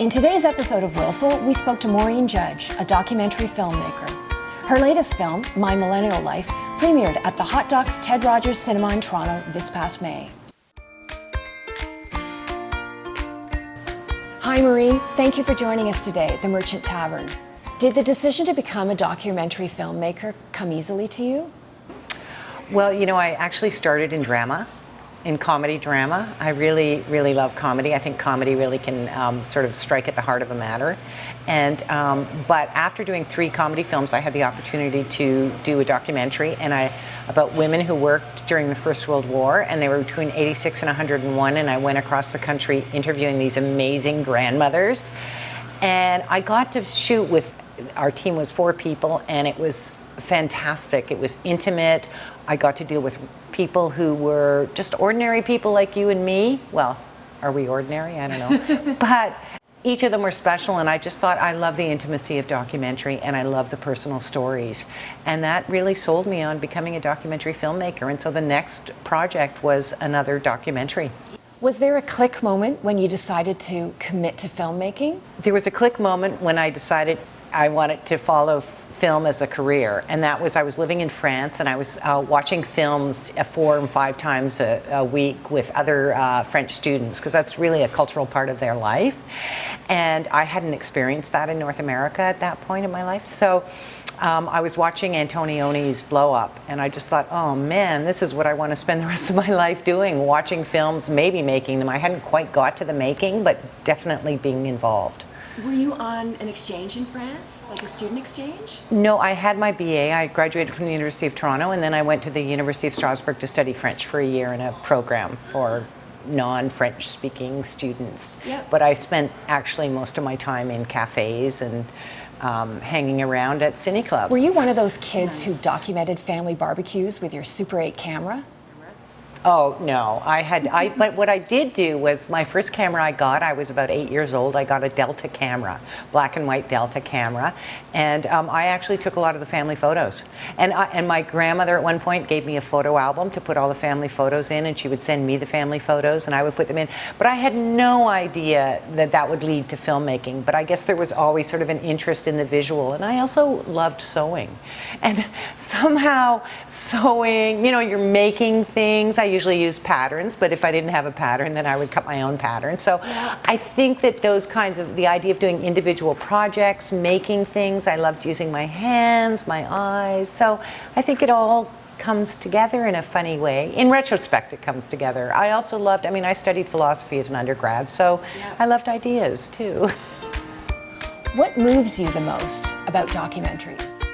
In today's episode of Willful, we spoke to Maureen Judge, a documentary filmmaker. Her latest film, My Millennial Life, premiered at the Hot Docs Ted Rogers Cinema in Toronto this past May. Hi Maureen, thank you for joining us today at the Merchant Tavern. Did the decision to become a documentary filmmaker come easily to you? Well, you know, I actually started in drama, in comedy drama. I really, really love comedy. I think comedy really can sort of strike at the heart of a matter. And but after doing 3 comedy films, I had the opportunity to do a documentary about women who worked during the First World War, and they were between 86 and 101, and I went across the country interviewing these amazing grandmothers. And I got to shoot with, our team was 4 people, and it was fantastic. It was intimate. I got to deal with people who were just ordinary people like you and me. Well, are we ordinary? I don't know. But each of them were special, and I just thought, I love the intimacy of documentary, and I love the personal stories. And that really sold me on becoming a documentary filmmaker. And so the next project was another documentary. Was there a click moment when you decided to commit to filmmaking? There was a click moment when I decided I wanted to follow film as a career, and that was, I was living in France, and I was watching films 4 and 5 times a week with other French students, because that's really a cultural part of their life, and I hadn't experienced that in North America at that point in my life. So I was watching Antonioni's blow up, and I just thought, oh man, this is what I want to spend the rest of my life doing, watching films, maybe making them. I hadn't quite got to the making, but definitely being involved. Were you on an exchange in France, like a student exchange? No, I had my BA. I graduated from the University of Toronto, and then I went to the University of Strasbourg to study French for a year in a program for non-French speaking students. Yep. But I spent actually most of my time in cafes and hanging around at Cine Club. Were you one of those kids who documented family barbecues with your Super 8 camera? Oh, no. But what I did do was, my first camera I was about 8 years old. I got a Delta camera, black and white Delta camera, and I actually took a lot of the family photos. And my grandmother at one point gave me a photo album to put all the family photos in, and she would send me the family photos, and I would put them in. But I had no idea that that would lead to filmmaking, but I guess there was always sort of an interest in the visual, and I also loved sewing. And somehow sewing, you know, you're making things. I usually use patterns, but if I didn't have a pattern, then I would cut my own pattern. So I think that those kinds of, the idea of doing individual projects, making things, I loved using my hands, my eyes. So I think it all comes together in a funny way. In retrospect, it comes together. I also loved, I studied philosophy as an undergrad, so I loved ideas too. What moves you the most about documentaries?